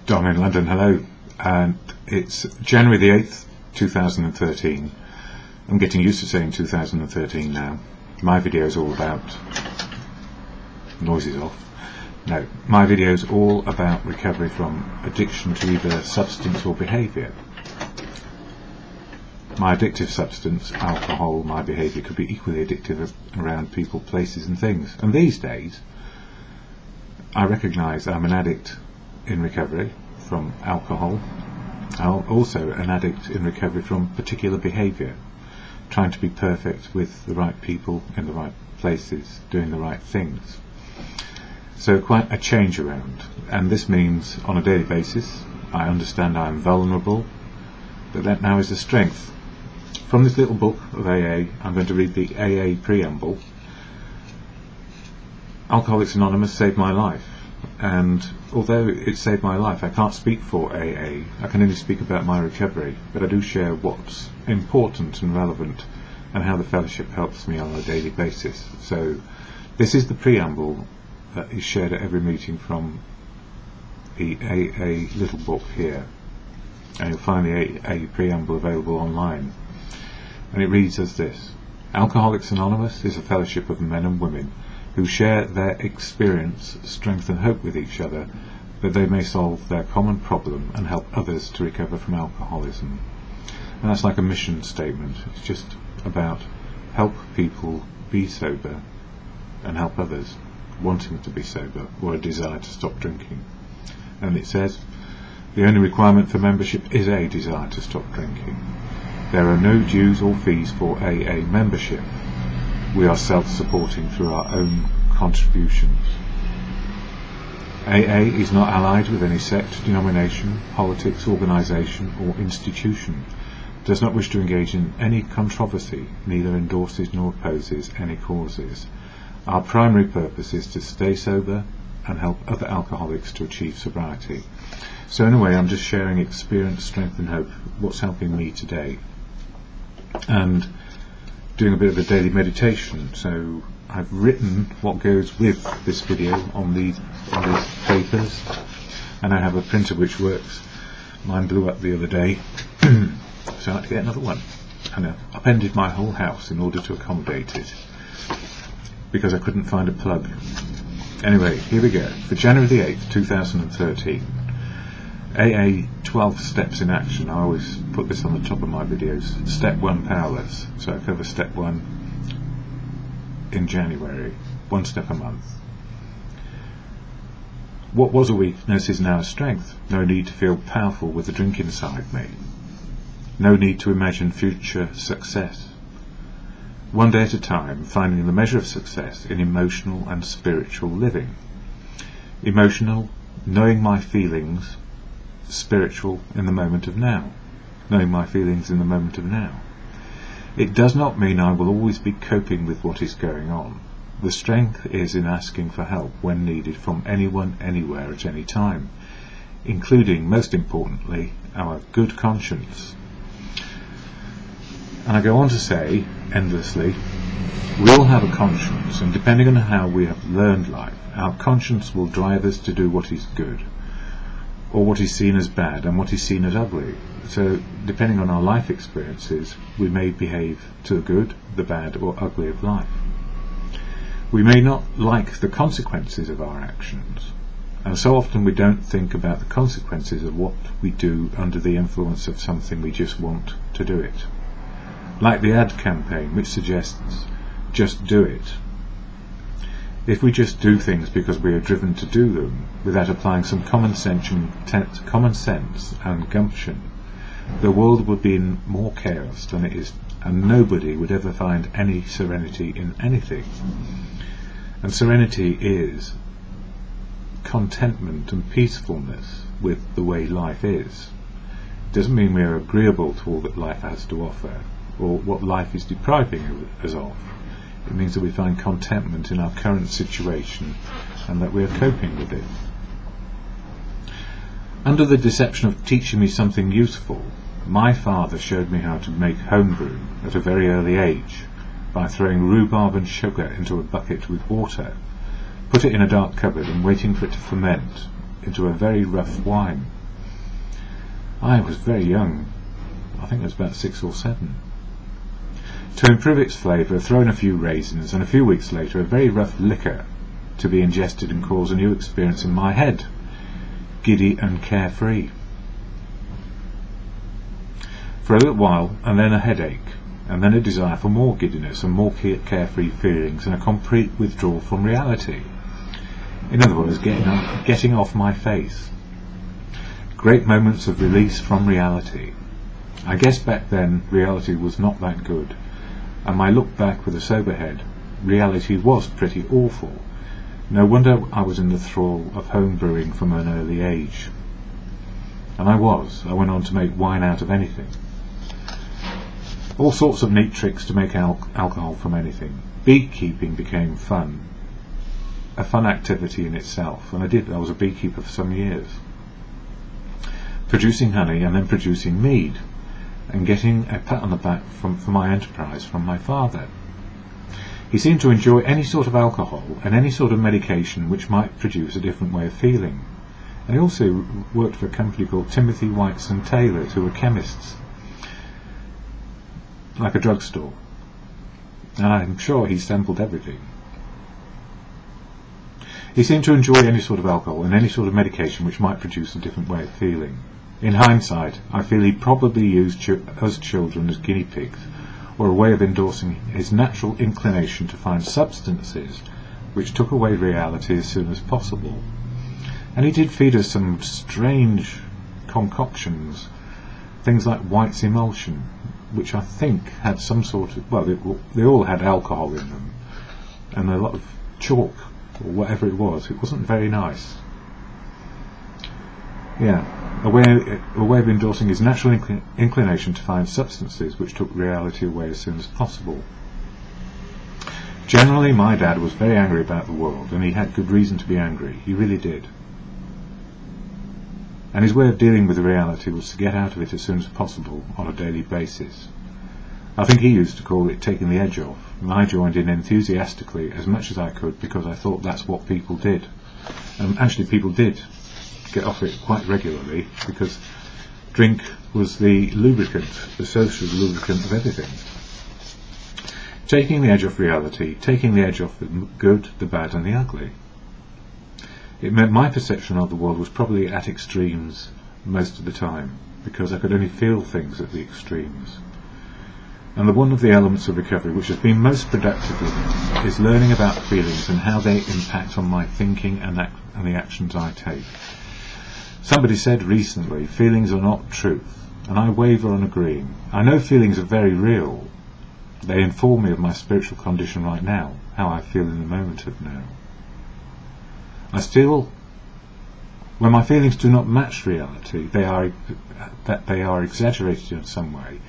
Don in London, hello, and it's January the 8th, 2013. I'm getting used to saying 2013 now. My video is all about... Noise is off. No, my video is all about recovery from addiction to either substance or behaviour. My addictive substance, alcohol, my behaviour could be equally addictive around people, places and things. And these days, I recognise I'm an addict in recovery from alcohol. I'm also an addict in recovery from particular behaviour, trying to be perfect with the right people in the right places, doing the right things. So quite a change around, and this means on a daily basis I understand I'm vulnerable, but that now is a strength. From this little book of AA, I'm going to read the AA preamble. Alcoholics Anonymous saved my life, and although it saved my life, I can't speak for AA. I can only speak about my recovery, but I do share what's important and relevant and how the fellowship helps me on a daily basis. So this is the preamble that is shared at every meeting from the AA little book here, and you'll find the AA preamble available online. And it reads as this: Alcoholics Anonymous is a fellowship of men and women who share their experience, strength and hope with each other, that they may solve their common problem and help others to recover from alcoholism. And that's like a mission statement. It's just about help people be sober and help others wanting to be sober or a desire to stop drinking. And it says the only requirement for membership is a desire to stop drinking. There are no dues or fees for AA membership. We are self-supporting through our own contributions. AA is not allied with any sect, denomination, politics, organisation or institution, does not wish to engage in any controversy, neither endorses nor opposes any causes. Our primary purpose is to stay sober and help other alcoholics to achieve sobriety. So in a way I'm just sharing experience, strength and hope, what's helping me today, and doing a bit of a daily meditation. So I've written what goes with this video on these papers, and I have a printer which works. Mine blew up the other day, so I had to get another one, and I upended my whole house in order to accommodate it, because I couldn't find a plug. Anyway, here we go. For January the 8th, 2013, AA 12 steps in action. I always put this on the top of my videos. Step 1, powerless. So I cover step 1 in January, 1 step a month. What was a weakness is now a strength. No need to feel powerful with the drink inside me. No need to imagine future success. One day at a time, finding the measure of success in emotional and spiritual living. Emotional, knowing my feelings. Spiritual, in the moment of now, knowing my feelings in the moment of now. It does not mean I will always be coping with what is going on. The strength is in asking for help when needed from anyone, anywhere, at any time, including, most importantly, our good conscience. And I go on to say, endlessly, we all have a conscience, and depending on how we have learned life, our conscience will drive us to do what is good, or what is seen as bad and what is seen as ugly. So depending on our life experiences, we may behave to the good, the bad or ugly of life. We may not like the consequences of our actions, and so often we don't think about the consequences of what we do under the influence of something we just want to do it. Like the ad campaign which suggests just do it. If we just do things because we are driven to do them, without applying some common sense and gumption, the world would be in more chaos than it is, and nobody would ever find any serenity in anything. And serenity is contentment and peacefulness with the way life is. It doesn't mean we are agreeable to all that life has to offer, or what life is depriving us of. It means that we find contentment in our current situation and that we are coping with it. Under the deception of teaching me something useful, my father showed me how to make homebrew at a very early age by throwing rhubarb and sugar into a bucket with water, put it in a dark cupboard and waiting for it to ferment into a very rough wine. I was very young. I think I was about 6 or 7. To improve its flavour, throw in a few raisins, and a few weeks later a very rough liquor to be ingested and cause a new experience in my head. Giddy and carefree. For a little while, and then a headache, and then a desire for more giddiness and more carefree feelings, and a complete withdrawal from reality. In other words, getting off my face. Great moments of release from reality. I guess back then reality was not that good, and I look back with a sober head. Reality was pretty awful. No wonder I was in the thrall of home brewing from an early age. And I went on to make wine out of anything. All sorts of neat tricks to make alcohol from anything. Beekeeping became fun, a fun activity in itself, and I was a beekeeper for some years. Producing honey and then producing mead, and getting a pat on the back for my enterprise from my father. He seemed to enjoy any sort of alcohol and any sort of medication which might produce a different way of feeling. And he also worked for a company called Timothy Whites and Taylors, who were chemists, like a drugstore. And I'm sure he sampled everything. He seemed to enjoy any sort of alcohol and any sort of medication which might produce a different way of feeling. In hindsight, I feel he probably used us children as guinea pigs, or a way of endorsing his natural inclination to find substances which took away reality as soon as possible. And he did feed us some strange concoctions, things like White's emulsion, which I think had some sort of, well, they all had alcohol in them, and a lot of chalk, or whatever it was. It wasn't very nice. Yeah, a way of endorsing his natural inclination to find substances which took reality away as soon as possible. Generally, my dad was very angry about the world, and he had good reason to be angry. He really did. And his way of dealing with reality was to get out of it as soon as possible on a daily basis. I think he used to call it taking the edge off, and I joined in enthusiastically as much as I could, because I thought that's what people did. And actually people did get off it quite regularly, because drink was the lubricant, the social lubricant of everything. Taking the edge off reality, taking the edge off the good, the bad and the ugly. It meant my perception of the world was probably at extremes most of the time, because I could only feel things at the extremes. And one of the elements of recovery which has been most productive with me is learning about feelings and how they impact on my thinking and the actions I take. Somebody said recently, feelings are not truth, and I waver on agreeing. I know feelings are very real. They inform me of my spiritual condition right now, how I feel in the moment of now. When my feelings do not match reality, they are exaggerated in some way,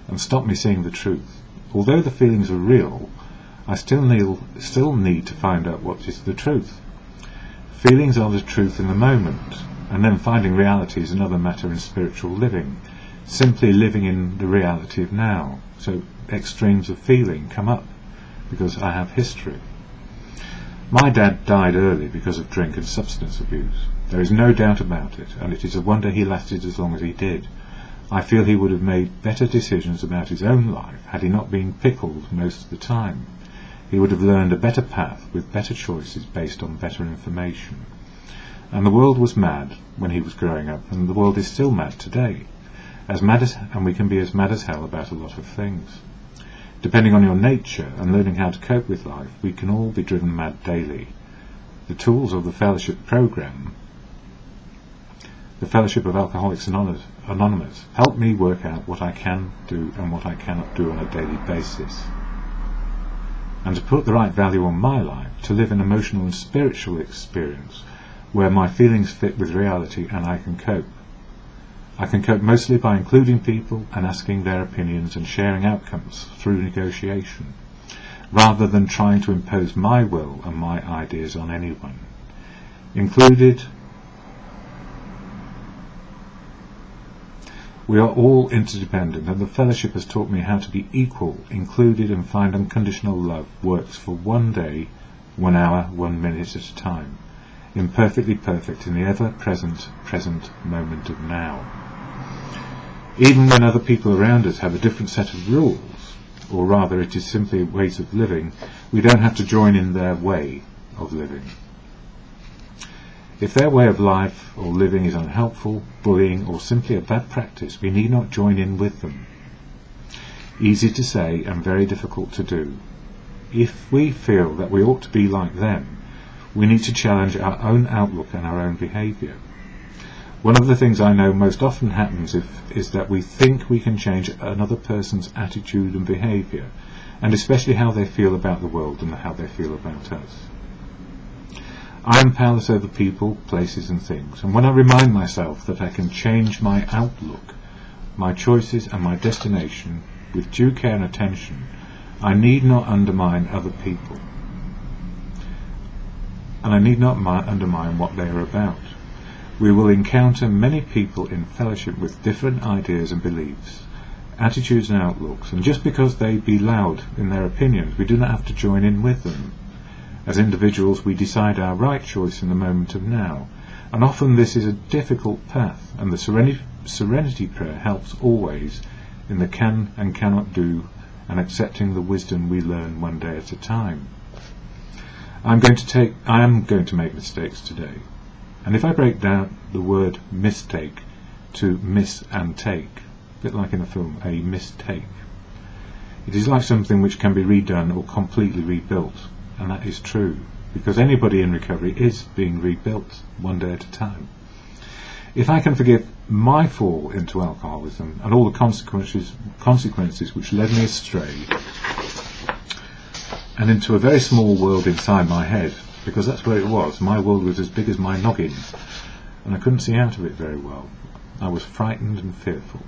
and stop me seeing the truth. Although the feelings are real, I still need to find out what is the truth. Feelings are the truth in the moment, and then finding reality is another matter in spiritual living, simply living in the reality of now. So extremes of feeling come up, because I have history. My dad died early because of drink and substance abuse. There is no doubt about it, and it is a wonder he lasted as long as he did. I feel he would have made better decisions about his own life had he not been pickled most of the time. He would have learned a better path with better choices based on better information. And the world was mad when he was growing up, and the world is still mad today. And we can be as mad as hell about a lot of things. Depending on your nature and learning how to cope with life, we can all be driven mad daily. The tools of the fellowship program, the Fellowship of Alcoholics Anonymous, help me work out what I can do and what I cannot do on a daily basis, and to put the right value on my life, to live an emotional and spiritual experience where my feelings fit with reality and I can cope. I can cope mostly by including people and asking their opinions and sharing outcomes through negotiation, rather than trying to impose my will and my ideas on anyone. Included, we are all interdependent, and the fellowship has taught me how to be equal, included, and find unconditional love works for 1 day, 1 hour, 1 minute at a time, imperfectly perfect in the ever-present moment of now. Even when other people around us have a different set of rules, or rather it is simply ways of living, we don't have to join in their way of living. If their way of life or living is unhelpful, bullying, or simply a bad practice, we need not join in with them. Easy to say and very difficult to do. If we feel that we ought to be like them, we need to challenge our own outlook and our own behaviour. One of the things I know most often happens is that we think we can change another person's attitude and behaviour, and especially how they feel about the world and how they feel about us. I am powerless over people, places and things, and when I remind myself that I can change my outlook, my choices and my destination with due care and attention, I need not undermine other people. And I need not undermine what they are about. We will encounter many people in fellowship with different ideas and beliefs, attitudes and outlooks, and just because they be loud in their opinions, we do not have to join in with them. As individuals, we decide our right choice in the moment of now, and often this is a difficult path, and the serenity prayer helps always in the can and cannot do, and accepting the wisdom we learn one day at a time. I am going to make mistakes today, and if I break down the word mistake to miss and take, a bit like in a film, a mistake, it is like something which can be redone or completely rebuilt, and that is true, because anybody in recovery is being rebuilt one day at a time. If I can forgive my fall into alcoholism and all the consequences which led me astray and into a very small world inside my head, because that's where it was, my world was as big as my noggin, and I couldn't see out of it very well. I was frightened and fearful.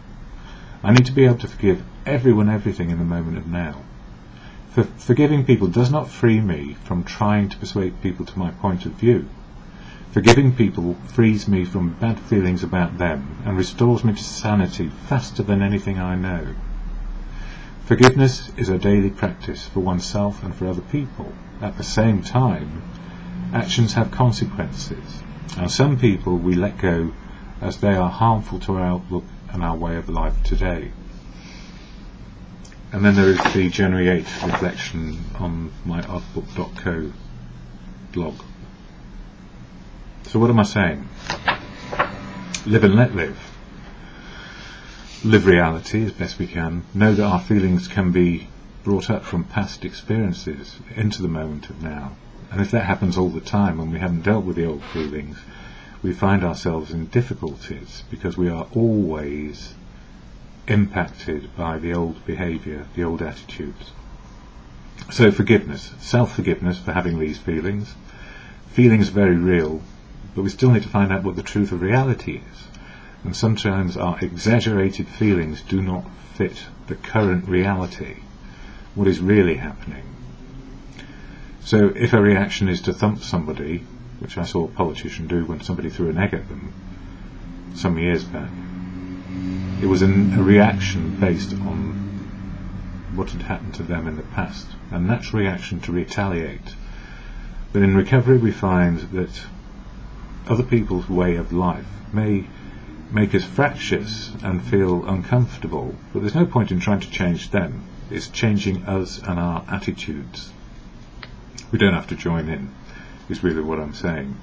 I need to be able to forgive everyone everything in the moment of now. Forgiving people does not free me from trying to persuade people to my point of view. Forgiving people frees me from bad feelings about them and restores me to sanity faster than anything I know. Forgiveness is a daily practice for oneself and for other people. At the same time, actions have consequences, and some people we let go as they are harmful to our outlook and our way of life today. And then there is the January 8th reflection on my artbook.co blog. So what am I saying? Live and let live. Live reality as best we can. Know that our feelings can be brought up from past experiences into the moment of now. And if that happens all the time and we haven't dealt with the old feelings, we find ourselves in difficulties because we are always impacted by the old behaviour, the old attitudes. So forgiveness, self-forgiveness for having these feelings. Feelings are very real, but we still need to find out what the truth of reality is. And sometimes our exaggerated feelings do not fit the current reality, what is really happening. So if a reaction is to thump somebody, which I saw a politician do when somebody threw an egg at them some years back, it was a reaction based on what had happened to them in the past, a natural reaction to retaliate. But in recovery we find that other people's way of life may make us fractious and feel uncomfortable, but there's no point in trying to change them. It's changing us and our attitudes. We don't have to join in, is really what I'm saying.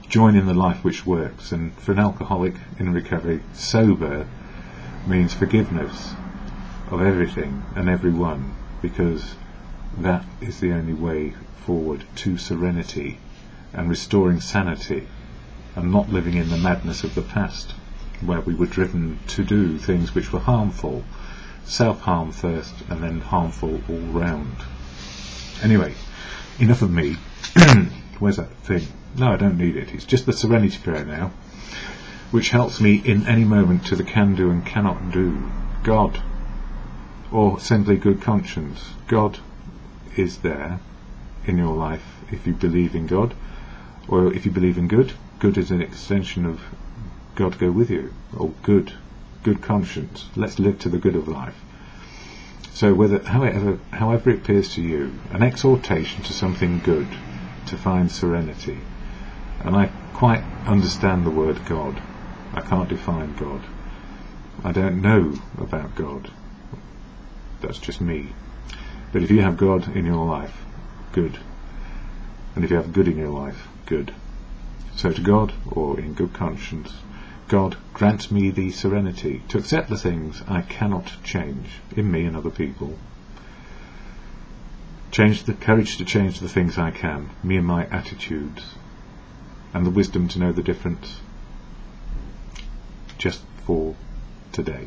Join in the life which works, and for an alcoholic in recovery, sober means forgiveness of everything and everyone, because that is the only way forward to serenity and restoring sanity, and not living in the madness of the past where we were driven to do things which were harmful, self-harm first and then harmful all round. Anyway, enough of me. Where's that thing? No, I don't need it. It's just the serenity prayer now, which helps me in any moment to the can do and cannot do. God, or simply good conscience. God is there in your life if you believe in God, or if you believe in good. Good is an extension of God go with you, or good conscience. Let's live to the good of life. So however it appears to you, an exhortation to something good, to find serenity. And I quite understand the word God. I can't define God. I don't know about God. That's just me. But if you have God in your life, good. And if you have good in your life, good. So to God, or in good conscience, God, grant me the serenity to accept the things I cannot change in me and other people. Change the courage to change the things I can, me and my attitudes, and the wisdom to know the difference just for today.